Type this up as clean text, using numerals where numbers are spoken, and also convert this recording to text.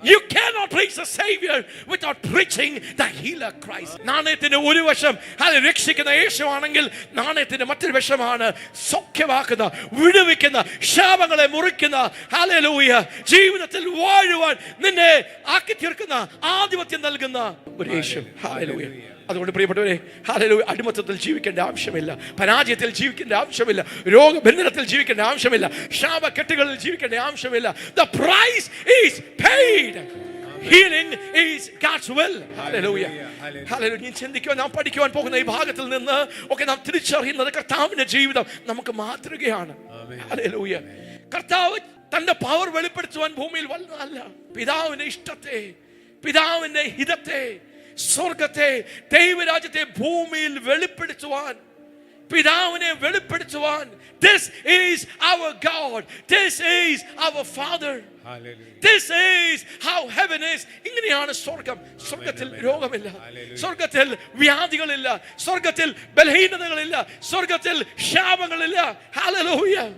You cannot preach the Savior without preaching the healer Christ. നാണയത്തിന്റെ ഒരു വശം അത് രക്ഷിക്കുന്ന യേശുവാണെങ്കിൽ നാണയത്തിന്റെ മറ്റൊരു വശമാണ് സൗഖ്യമാക്കുന്ന, വിടുവിക്കുന്ന, ശാപങ്ങളെ മുറിക്കുന്ന, ഹല്ലേലൂയ, ജീവിതത്തിൽ വാഴുവാൻ നിന്നെ ആക്കി തീർക്കുന്ന, ആധിപത്യം നൽകുന്ന ഒരു യേശു. ഹല്ലേലൂയ. അതുകൊണ്ട് പ്രിയപ്പെട്ടവരെ, ഹല്ലേലൂയ, അടിമത്തത്തിൽ ജീവിക്കേണ്ട ആവശ്യമില്ല, പരാജയത്തിൽ ജീവിക്കേണ്ട ആവശ്യമില്ല, രോഗബന്ധനത്തിൽ ജീവിക്കേണ്ട ആവശ്യമില്ല, ശാപക്കെട്ടുകളിൽ ജീവിക്കേണ്ട ആവശ്യമില്ല. The price is paid. Healing is God's will. Hallelujah. Hallelujah. നീ ചിന്തിക്കുവാൻ, നാം പഠിക്കുവാൻ പോകുന്ന ഈ ഭാഗത്തിൽ നിന്ന് ഒക്കെ നാം തിരിച്ചറിയുന്നത് കർത്താവിന്റെ ജീവിതം നമുക്ക് മാതൃകയാണ്. Hallelujah. കർത്താവ് തന്റെ പവർ വെളിപ്പെടുത്തുവാൻ ഭൂമിയിൽ വന്നതല്ല. പിതാവിന്റെ ഇഷ്ടത്തെ, പിതാവിന്റെ ഹിതത്തെ, സ്വർഗത്തെ, ദൈവരാജ്യത്തെ ഭൂമിയിൽ വെളിപ്പെടുത്തുവാൻ, പിതാവിനെ വെളിപ്പെടുത്തുവാൻ. This is our God. This is our Father. This is how heaven is. ഇങ്ങനെയാണ് സ്വർഗം. സ്വർഗത്തിൽ രോഗമില്ല, സ്വർഗത്തിൽ വ്യാധികളില്ല, സ്വർഗത്തിൽ ബലഹീനതകളില്ല, സ്വർഗത്തിൽ ശാപങ്ങളില്ല. ഹല്ലേലൂയ.